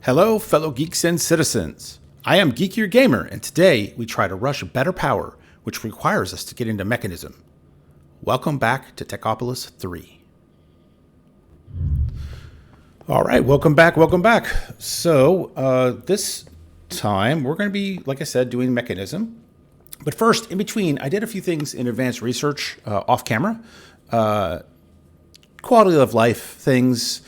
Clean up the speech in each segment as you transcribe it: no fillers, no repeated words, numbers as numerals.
Hello, fellow geeks and citizens. I am Geekier Gamer, and today we try to rush better power, which requires us to get into Mekanism. Welcome back to Techopolis 3. All right, welcome back. So, this time we're going to be, like I said, doing Mekanism. But first, in between, I did a few things in advanced research off camera. Quality of life things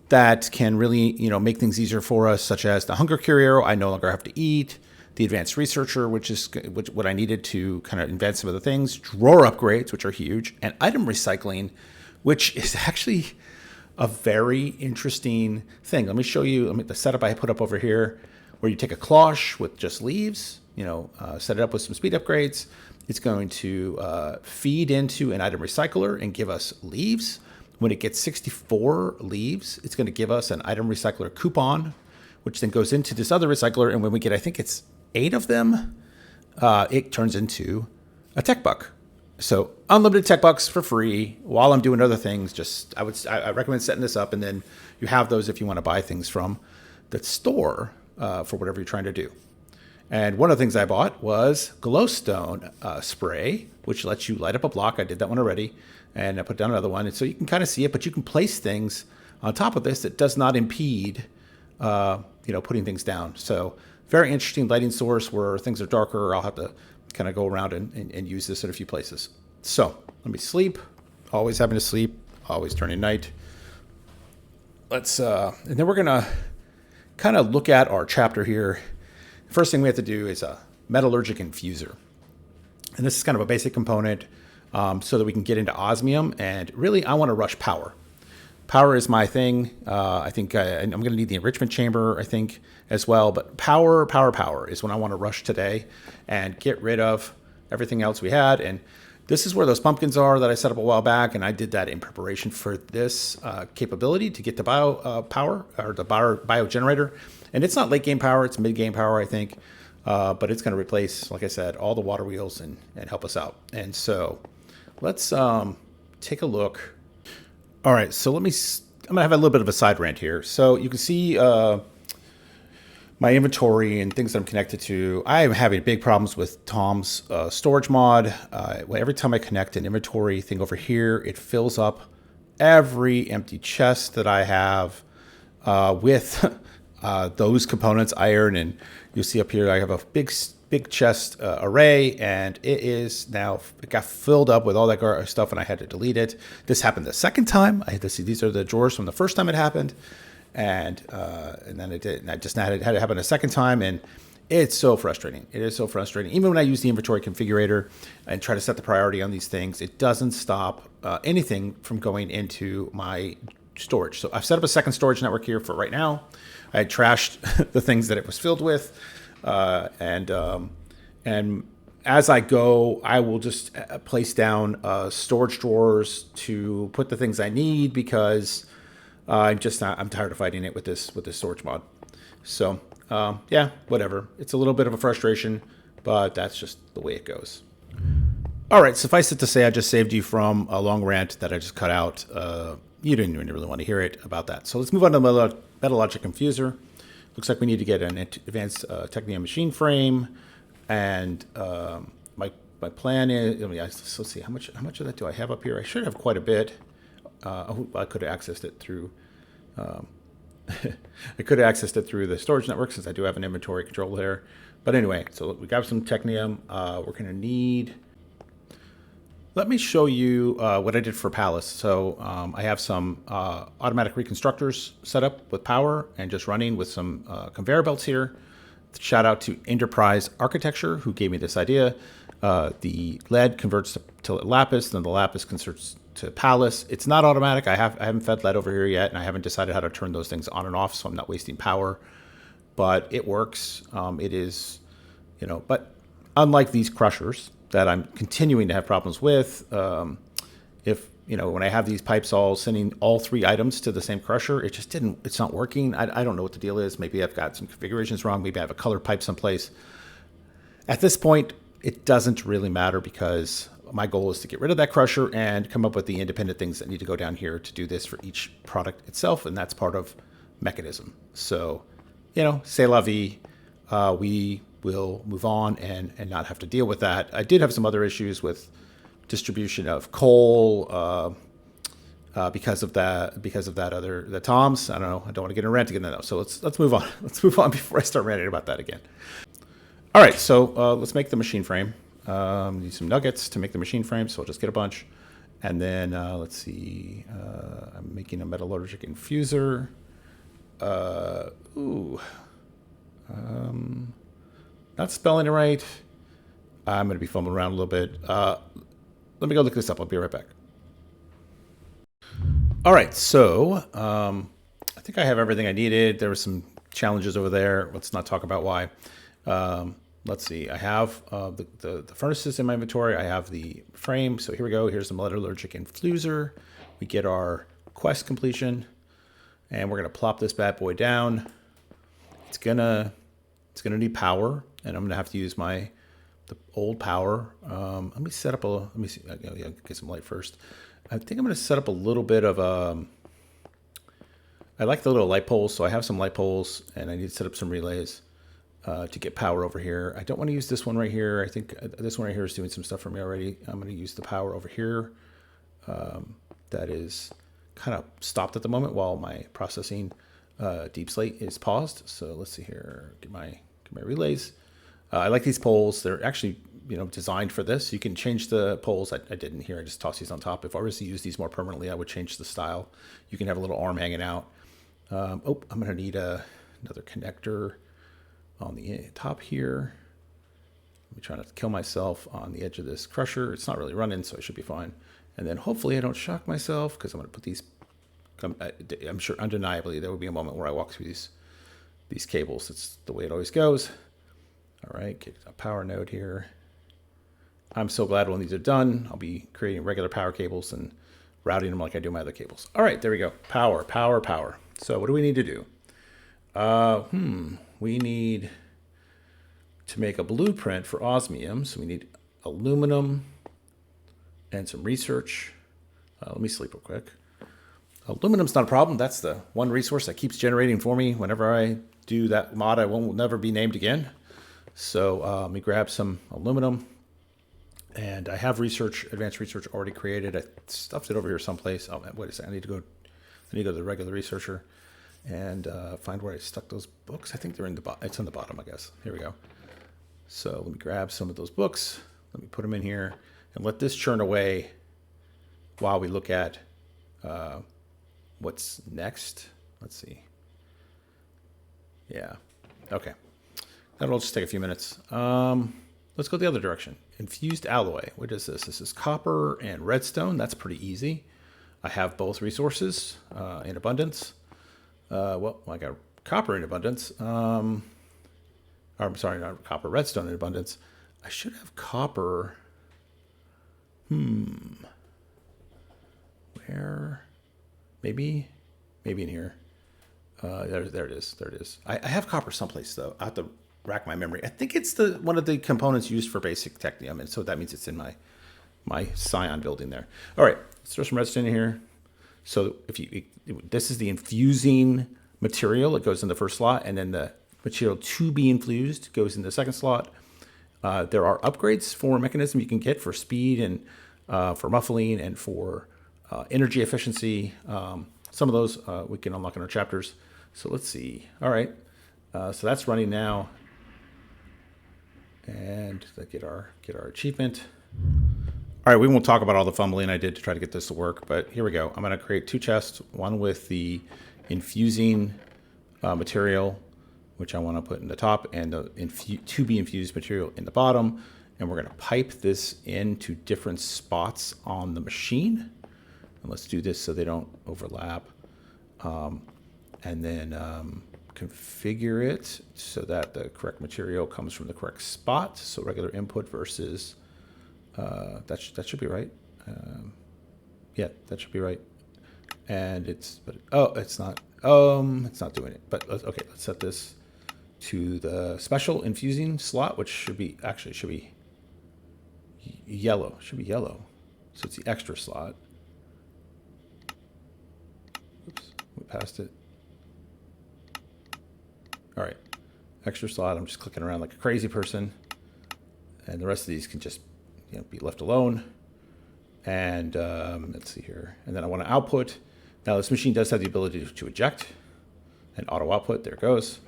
that can really, make things easier for us, such as the hunger cure arrow, I no longer have to eat, the advanced researcher, which is what I needed to kind of invent some of the things, drawer upgrades, which are huge, and item recycling, which is actually a very interesting thing. Let me show you the setup I put up over here, where you take a cloche with just leaves, set it up with some speed upgrades. It's going to feed into an item recycler and give us leaves. When it gets 64 leaves, it's going to give us an item recycler coupon, which then goes into this other recycler. And when we get, I think it's 8 of them, it turns into a tech buck. So unlimited tech bucks for free while I'm doing other things. I recommend setting this up, and then you have those if you want to buy things from the store for whatever you're trying to do. And one of the things I bought was glowstone spray, which lets you light up a block. I did that one already. And I put down another one. And so you can kind of see it, but you can place things on top of this that does not impede, putting things down. So very interesting lighting source where things are darker. I'll have to kind of go around and use this at a few places. So let me sleep. Always having to sleep. Always turning night. And then we're going to kind of look at our chapter here. First thing we have to do is a metallurgic infuser. And this is kind of a basic component. So that we can get into osmium, and really I want to rush power. Power is my thing. I think I'm going to need the enrichment chamber, I think, as well. But power is when I want to rush today and get rid of everything else we had. And this is where those pumpkins are that I set up a while back, and I did that in preparation for this capability to get the power or the bio generator. And it's not late game power; it's mid game power, I think. But it's going to replace, like I said, all the water wheels and help us out. And so let's take a look. All right, so I'm going to have a little bit of a side rant here. So you can see my inventory and things that I'm connected to. I am having big problems with Tom's storage mod. Every time I connect an inventory thing over here, it fills up every empty chest that I have with those components, iron, and you'll see up here I have a big chest array, and it got filled up with all that stuff, and I had to delete it. This happened the second time. I had to see these are the drawers from the first time it happened, and then it did. And I just had it happen a second time, and it's so frustrating. It is so frustrating. Even when I use the inventory configurator and try to set the priority on these things, it doesn't stop anything from going into my storage. So I've set up a second storage network here for right now. I had trashed the things that it was filled with. And as I go, I will just place down storage drawers to put the things I need, because I'm tired of fighting it with this storage mod. So whatever. It's a little bit of a frustration, but that's just the way it goes. All right, suffice it to say, I just saved you from a long rant that I just cut out. You didn't really want to hear it about that. So let's move on to the metallurgic infuser. Looks like we need to get an advanced Technium machine frame, and my plan is. Let's see how much of that do I have up here. I should have quite a bit. I could have accessed it through. I could have accessed it through the storage network, since I do have an inventory control there. But anyway, so we got some Technium. We're going to need. Let me show you what I did for Palace. So I have some automatic reconstructors set up with power and just running with some conveyor belts here. Shout out to Enterprise Architecture, who gave me this idea. The lead converts to lapis, then the lapis converts to Palace. It's not automatic. I haven't fed lead over here yet, and I haven't decided how to turn those things on and off, so I'm not wasting power. But it works. It is, but unlike these crushers that I'm continuing to have problems with, when I have these pipes all sending all 3 items to the same crusher, it's not working. I don't know what the deal is. Maybe I've got some configurations wrong. Maybe I have a colored pipe someplace. At this point, it doesn't really matter, because my goal is to get rid of that crusher and come up with the independent things that need to go down here to do this for each product itself. And that's part of Mekanism. So c'est la vie. We will move on and not have to deal with that. I did have some other issues with distribution of coal because of the Toms. I don't know. I don't want to get in a rant again though. So let's move on. Let's move on before I start ranting about that again. All right, so let's make the machine frame. Need some nuggets to make the machine frame, so I'll just get a bunch. And then let's see. I'm making a metallurgic infuser. Not spelling it right. I'm going to be fumbling around a little bit. Let me go look this up. I'll be right back. All right, so I think I have everything I needed. There were some challenges over there. Let's not talk about why. Let's see. I have the furnaces in my inventory. I have the frame. So here we go. Here's the metallurgic infuser. We get our quest completion, and we're going to plop this bad boy down. It's gonna need power, and I'm gonna have to use the old power. Let me set up let me see. Get some light first. I think I'm gonna set up a little bit of I like the little light poles, so I have some light poles, and I need to set up some relays to get power over here. I don't want to use this one right here. I think this one right here is doing some stuff for me already. I'm gonna use the power over here. That is kind of stopped at the moment while my processing deep slate is paused. So let's see here. Get my relays. I like these poles. They're actually designed for this. You can change the poles. I didn't here. I just tossed these on top. If I was to use these more permanently, I would change the style. You can have a little arm hanging out. I'm gonna need another connector on the top here. Let me try not to kill myself on the edge of this crusher. It's not really running, so I should be fine. And then hopefully I don't shock myself, because I'm gonna put these. I'm sure undeniably there will be a moment where I walk through these cables. It's the way it always goes. All right, get a power node here. I'm so glad when these are done, I'll be creating regular power cables and routing them like I do my other cables. All right, there we go. Power. So what do we need to do? We need to make a blueprint for osmium. So we need aluminum and some research. Let me sleep real quick. Aluminum's not a problem. That's the one resource that keeps generating for me. Whenever I do that mod, I will never be named again. So let me grab some aluminum. And I have advanced research already created. I stuffed it over here someplace. Oh, wait a second. I need to go to the regular researcher and find where I stuck those books. I think they're in the bottom. It's in the bottom, I guess. Here we go. So let me grab some of those books. Let me put them in here and let this churn away while we look at what's next. Let's see. Yeah. Okay. That'll just take a few minutes. Let's go the other direction. Infused alloy. What is this? This is copper and redstone. That's pretty easy. I have both resources in abundance. Well, I got copper in abundance. I'm sorry, not copper, redstone in abundance. I should have copper. Where? Maybe in here. There it is. There it is. I have copper someplace though. I have to rack my memory. I think it's one of the components used for basic technium, and so that means it's in my Scion building there. All right, let's throw some redstone in here. So this is the infusing material. It goes in the first slot, and then the material to be infused goes in the second slot. There are upgrades for Mekanism you can get for speed and for muffling and for energy efficiency. Some of those we can unlock in our chapters. So let's see. All right, so that's running now. And get our achievement. All right, we won't talk about all the fumbling I did to try to get this to work, but here we go. I'm going to create two chests, one with the infusing material, which I want to put in the top, and the to be infused material in the bottom. And we're going to pipe this into different spots on the machine. And let's do this so they don't overlap. And then configure it so that the correct material comes from the correct spot. So regular input versus, that should be right. Yeah, that should be right. And it's not doing it. But okay, let's set this to the special infusing slot, which should be yellow. Should be yellow. So it's the extra slot. Oops, we passed it. All right, extra slot. I'm just clicking around like a crazy person. And the rest of these can just be left alone. And let's see here. And then I want to output. Now this machine does have the ability to eject and auto output. There it goes.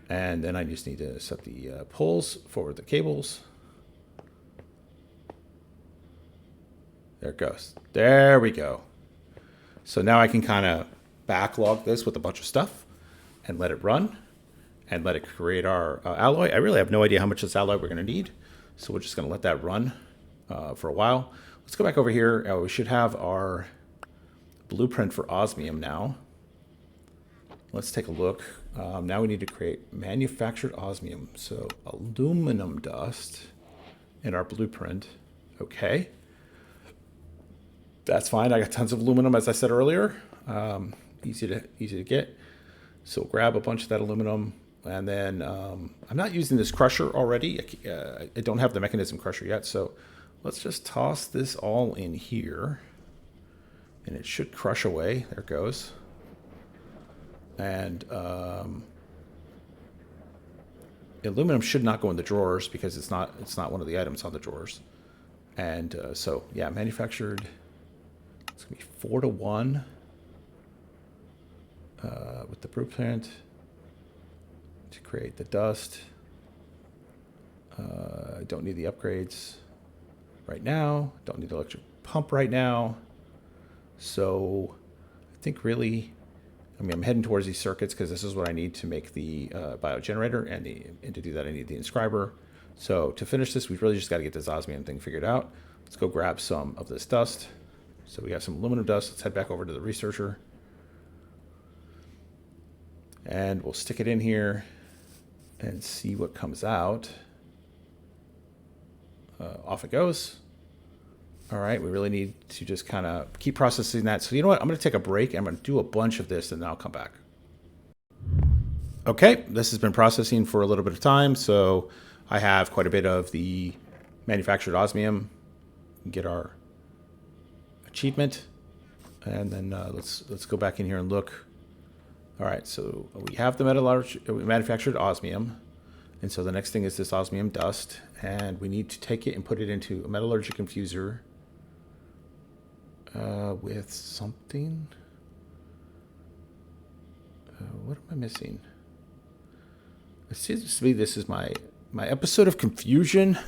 And then I just need to set the pulls, forward the cables. There it goes. There we go. So now I can kind of backlog this with a bunch of stuff and let it run and let it create our alloy. I really have no idea how much this alloy we're going to need. So we're just going to let that run for a while. Let's go back over here. We should have our blueprint for osmium now. Let's take a look. Now we need to create manufactured osmium. So aluminum dust in our blueprint. Okay. That's fine. I got tons of aluminum, as I said earlier. Easy to get. So grab a bunch of that aluminum. And then I'm not using this crusher already. I don't have the mechanism crusher yet. So let's just toss this all in here. And it should crush away. There it goes. And aluminum should not go in the drawers because it's not one of the items on the drawers. And so, yeah, manufactured. It's going to be 4-to-1 with the blueprint to create the dust. I don't need the upgrades right now. Don't need the electric pump right now. So I think really, I'm heading towards these circuits because this is what I need to make the biogenerator, and to do that I need the inscriber. So to finish this, we've really just got to get this osmium thing figured out. Let's go grab some of this dust. So we got some aluminum dust. Let's head back over to the researcher. And we'll stick it in here and see what comes out. Off it goes. All right, we really need to just kind of keep processing that. So you know what? I'm going to take a break. I'm going to do a bunch of this, and then I'll come back. Okay, this has been processing for a little bit of time. So I have quite a bit of the manufactured osmium. Get our achievement, and then let's go back in here and look. All right, so we have the manufactured osmium, and so the next thing is this osmium dust, and we need to take it and put it into a metallurgic infuser with something. What am I missing? It seems to me this is my episode of confusion.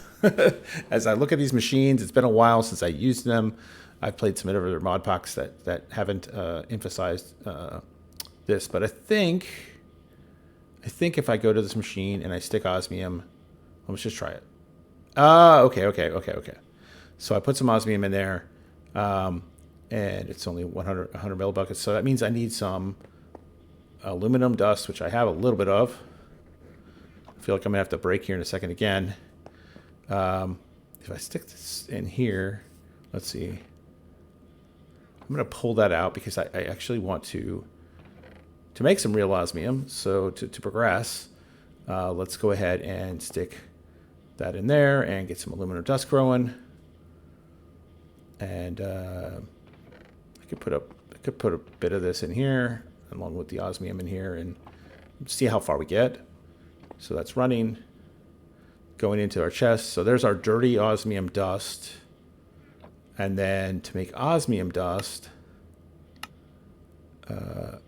As I look at these machines, it's been a while since I used them. I've played some other mod packs that haven't emphasized this, but I think if I go to this machine and I stick osmium, let's just try it. Okay. So I put some osmium in there, and it's only 100 millibuckets. So that means I need some aluminum dust, which I have a little bit of. I feel like I'm gonna have to break here in a second again. If I stick this in here, let's see. I'm going to pull that out because I actually want to make some real osmium. So to progress, let's go ahead and stick that in there and get some aluminum dust growing. And I could put a bit of this in here along with the osmium in here and see how far we get. So that's running, going into our chest. So there's our dirty osmium dust. And then to make osmium dust,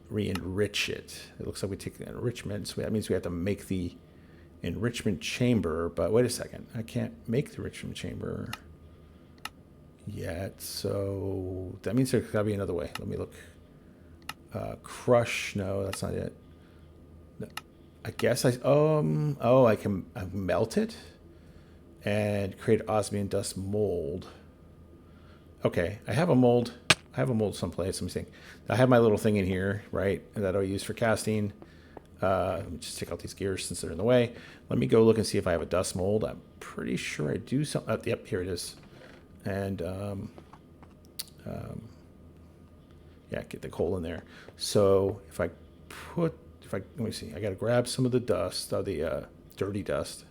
re-enrich it. It looks like we take the enrichment, so that means we have to make the enrichment chamber. But wait a second, I can't make the enrichment chamber yet. So that means there's got to be another way. Let me look. Crush, no, that's not it. No, I guess I can melt it and create osmium dust mold. Okay, I have a mold someplace. Let me think. I have my little thing in here, right, that I'll use for casting. Let me just take out these gears since they're in the way. Let me go look and see if I have a dust mold. I'm pretty sure I do. Yep, here it is. And yeah, get the coal in there. So let me see. I got to grab some of the dust, the dirty dust,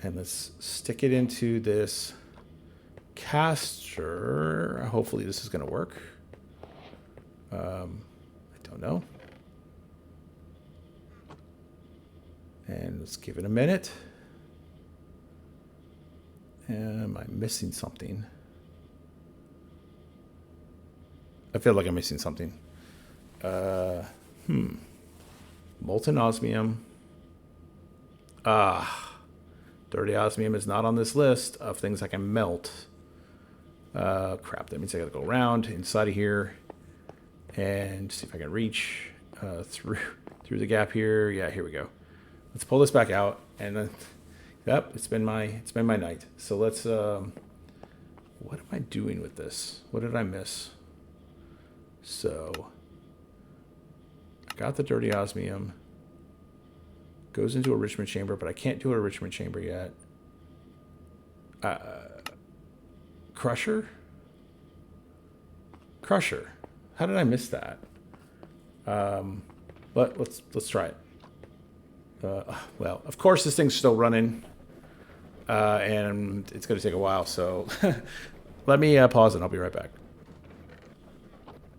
and let's stick it into this caster. Hopefully this is going to work. I don't know. And let's give it a minute. Am I missing something? I feel like I'm missing something. Molten osmium. Dirty osmium is not on this list of things I can melt. Crap, that means I gotta go around inside of here and see if I can reach through the gap here. Yeah, here we go. Let's pull this back out, and then, yep, it's been my night. So let's. What am I doing with this? What did I miss? So I got the dirty osmium. Goes into a enrichment chamber, but I can't do an enrichment chamber yet. Crusher. How did I miss that? But let's try it. Well, of course, this thing's still running, and it's going to take a while. So let me pause and I'll be right back.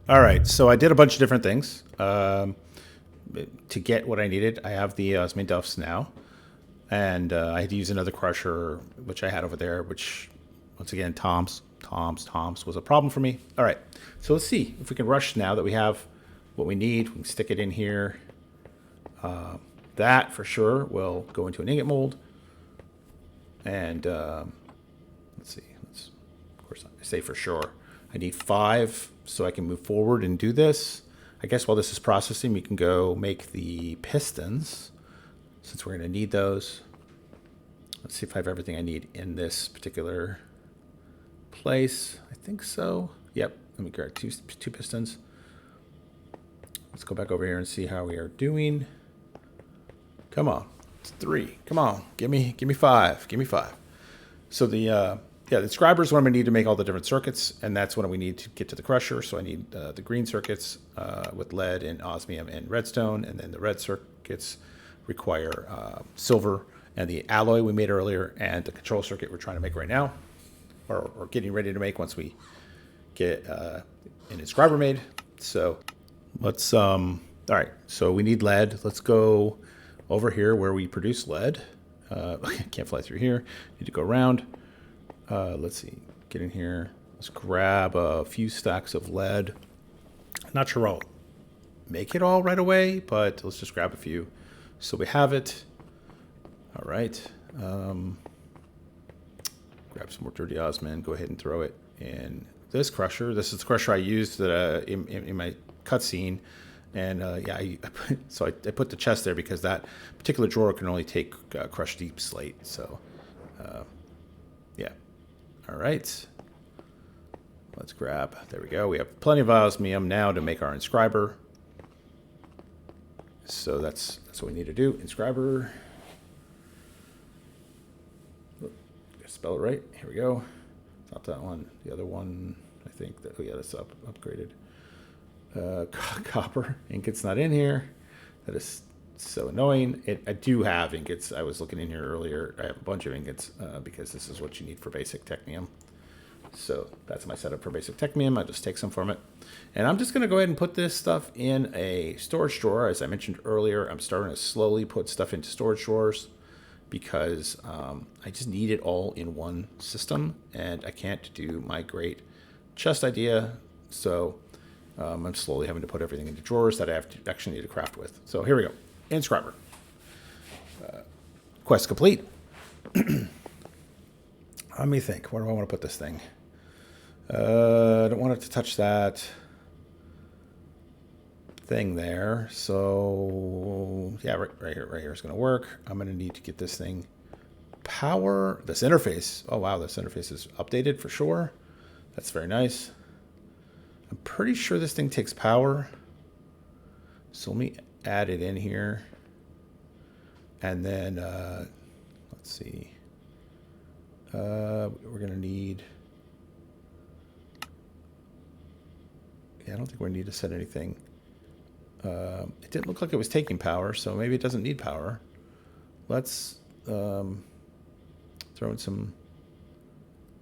All right, so I did a bunch of different things to get what I needed. I have the osmium duffs now, and I had to use another crusher, which I had over there, which, once again, Tom's was a problem for me. All right, so let's see if we can rush now that we have what we need. We can stick it in here. That, for sure, will go into an ingot mold. And let's see. Of course, I say for sure. I need 5 so I can move forward and do this. I guess while this is processing, we can go make the pistons, since we're going to need those. Let's see if I have everything I need in this particular place. I think so. Yep. Let me grab two pistons. Let's go back over here and see how we are doing. Come on. It's 3. Come on. Give me 5. Give me 5. So the inscriber is what I'm going to need to make all the different circuits, and that's what we need to get to the crusher. So I need the green circuits with lead and osmium and redstone, and then the red circuits require silver and the alloy we made earlier, and the control circuit we're trying to make right now, or getting ready to make once we get an inscriber made. So let's all right, so we need lead. Let's go over here where we produce lead. Can't fly through here. Need to go around. Let's see. Get in here. Let's grab a few stacks of lead. Not sure I'll make it all right away, but let's just grab a few so we have it. All right. Grab some more dirty osmium. Go ahead and throw it in this crusher. This is the crusher I used in my cutscene. And I put the chest there because that particular drawer can only take crushed deep slate. So, yeah. All right. Let's grab. There we go. We have plenty of osmium now to make our inscriber. So that's what we need to do. Inscriber. Spell it right. Here we go. Not that one. The other one. I think that. Oh yeah, that's upgraded. Copper ingots not in here. That is so annoying. I do have ingots. I was looking in here earlier. I have a bunch of ingots because this is what you need for basic technium. So that's my setup for basic technium. I just take some from it. And I'm just going to go ahead and put this stuff in a storage drawer. As I mentioned earlier, I'm starting to slowly put stuff into storage drawers because I just need it all in one system. And I can't do my great chest idea. So I'm slowly having to put everything into drawers that I have to actually need to craft with. So here we go. Inscriber. Quest complete. Let me think. Where do I want to put this thing? I don't want it to touch that thing there. So yeah, right here is going to work. I'm going to need to get this thing power. This interface. Oh wow, this interface is updated for sure. That's very nice. I'm pretty sure this thing takes power. So let me add it in here. And then, let's see. We're going to need... Yeah, I don't think we're going to need to set anything. It didn't look like it was taking power, so maybe it doesn't need power. Let's throw in some...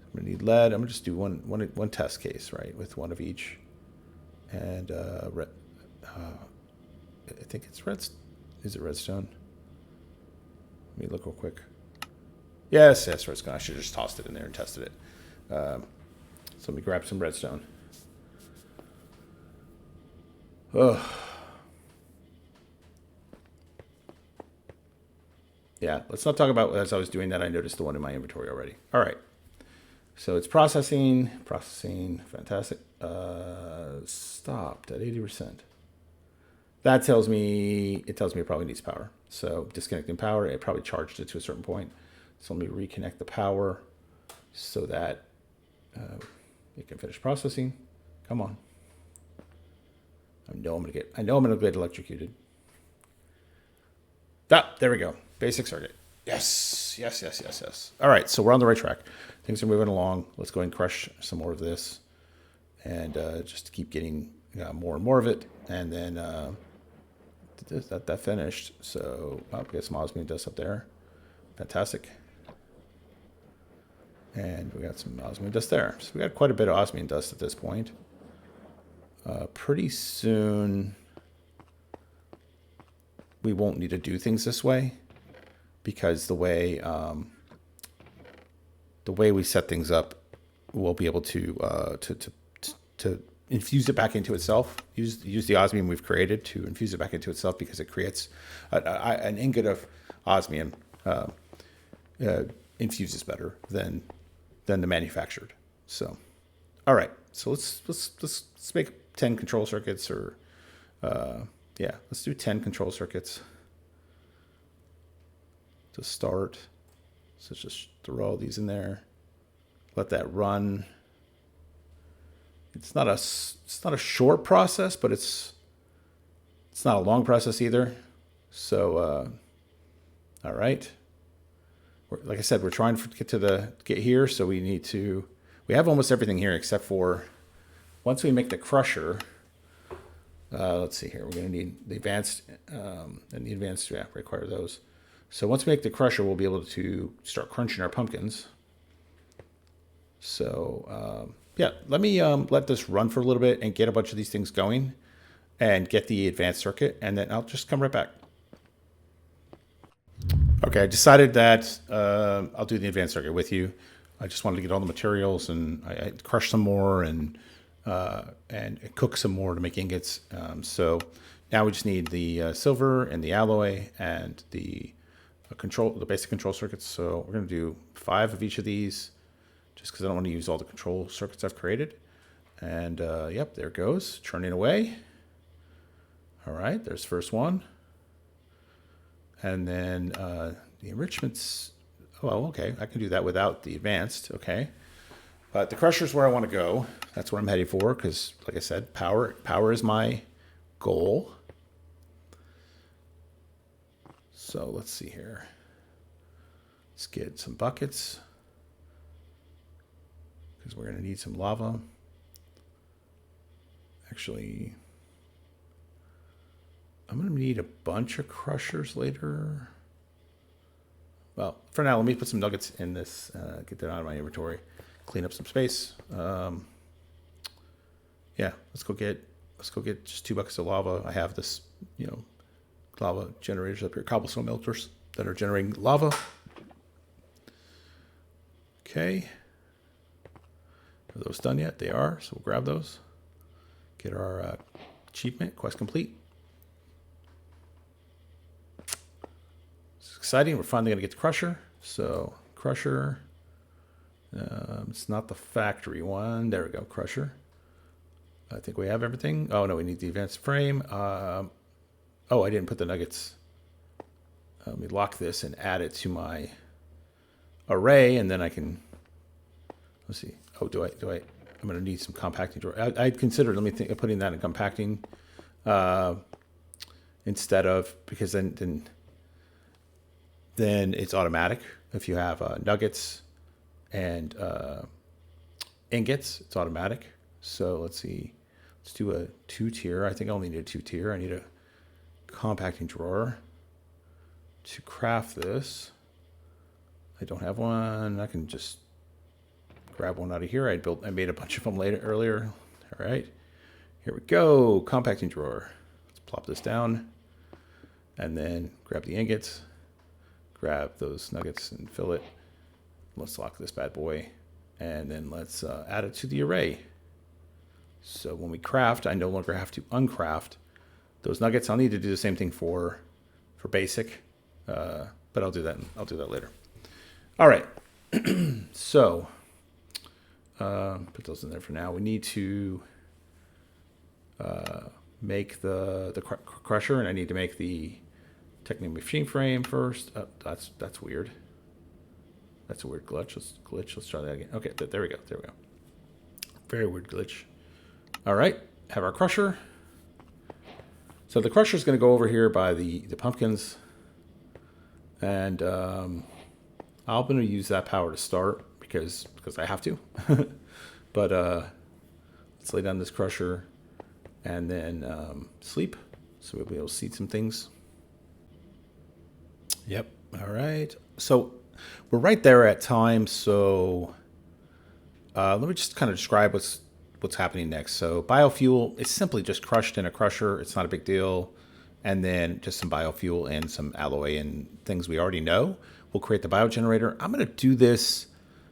I'm going to need lead. I'm going to just do one test case, right, with one of each. And I think it's red. Is it redstone? me look real quick. Yes, that's where it's going. I should have just tossed it in there and tested it. So let me grab some redstone. Oh. Yeah, let's not talk about, as I was doing that, I noticed the one in my inventory already. All right. So it's processing, fantastic. Stopped at 80%. That tells me, it probably needs power. So disconnecting power, it probably charged it to a certain point. So let me reconnect the power so that it can finish processing. Come on. I know I'm gonna get electrocuted. There we go. Basic circuit. Yes. All right, so we're on the right track. Things are moving along. Let's go and crush some more of this, and just keep getting more and more of it. And then that finished. So we got some osmium dust up there. Fantastic. And we got some osmium dust there. So we got quite a bit of osmium dust at this point. Pretty soon, we won't need to do things this way, because the way we set things up, we'll be able to infuse it back into itself. Use the osmium we've created to infuse it back into itself, because it creates an ingot of osmium infuses better than the manufactured. So, all right. So let's make 10 control circuits, or yeah, let's do 10 control circuits to start. So just throw all these in there. Let that run. It's not a short process, but it's not a long process either. So, all right. Like I said, we're trying to get here, so we have almost everything here except for once we make the crusher. Let's see here. We're going to need the advanced, and the advanced, require those. So once we make the crusher, we'll be able to start crunching our pumpkins. So, yeah, let me let this run for a little bit and get a bunch of these things going and get the advanced circuit, and then I'll just come right back. Okay, I decided that I'll do the advanced circuit with you. I just wanted to get all the materials, and I crushed some more and cook some more to make ingots. So now we just need the silver and the alloy and the basic control circuits. So we're going to do 5 of each of these, just because I don't want to use all the control circuits I've created. And yep, there it goes, churning away. All right, there's the first one. And then the enrichments, oh, okay, I can do that without the advanced, okay. But the crusher's where I want to go. That's what I'm heading for, because, like I said, power is my goal. So let's see here. Let's get some buckets, because we're going to need some lava. Actually, I'm going to need a bunch of crushers later. Well, for now, let me put some nuggets in this, get that out of my inventory, clean up some space. Yeah, let's go get just 2 buckets of lava. I have this, lava generators up here, cobblestone melters that are generating lava. Okay. Are those done yet? They are, so we'll grab those. Get our achievement, quest complete. It's exciting. We're finally going to get the crusher. So, crusher. It's not the factory one. There we go, crusher. I think we have everything. Oh, no, we need the advanced frame. Oh, I didn't put the nuggets. Let me lock this and add it to my array, and then I can, let's see. Oh, do I, I'm going to need some compacting drawer. I'd consider, let me think of putting that in compacting instead of, because then it's automatic. If you have nuggets and ingots, it's automatic. So let's see. Let's do a 2-tier. I think I only need a 2-tier. I need a compacting drawer to craft this. I don't have one. I can just grab one out of here. I made a bunch of them earlier. All right. Here we go. Compacting drawer. Let's plop this down and then grab the ingots. grab those nuggets and fill it. Let's lock this bad boy. And then let's add it to the array. So when we craft, I no longer have to uncraft those nuggets. I'll need to do the same thing for basic, but I'll do that. I'll do that later. All right. So put those in there for now. We need to make the crusher, and I need to make the Technical machine frame first. Oh, that's weird. That's a weird glitch. Let's try that again. Okay, there we go. There we go. Very weird glitch. All right, have our crusher. So the crusher is going to go over here by the pumpkins, and I'm going to use that power to start because I have to. But let's lay down this crusher and then sleep, so we'll be able to see some things. Yep. All right. So we're right there at time. So let me just kind of describe what's happening next. So biofuel is simply just crushed in a crusher. It's not a big deal. And then just some biofuel and some alloy and things we already know. We'll create the biogenerator. I'm going to do this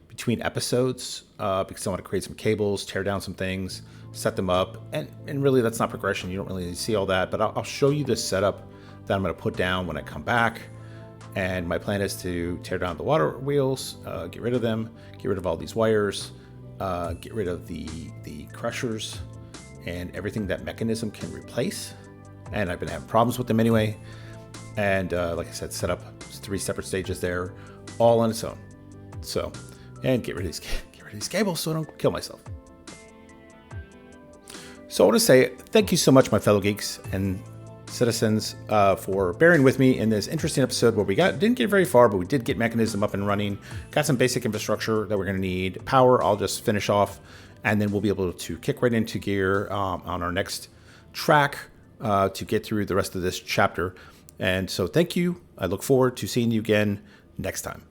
between episodes because I want to create some cables, tear down some things, set them up. And really, that's not progression. You don't really see all that. But I'll show you this setup that I'm going to put down when I come back. And my plan is to tear down the water wheels, get rid of them, get rid of all these wires, get rid of the crushers and everything that Mekanism can replace. And I've been having problems with them anyway. And like I said, set up 3 separate stages there, all on its own. So, and get rid of these cables so I don't kill myself. So I want to say thank you so much, my fellow geeks and citizens, for bearing with me in this interesting episode where we didn't get very far, but we did get Mekanism up and running. Got some basic infrastructure that we're going to need. Power, I'll just finish off, and then we'll be able to kick right into gear on our next track to get through the rest of this chapter. And so thank you. I look forward to seeing you again next time.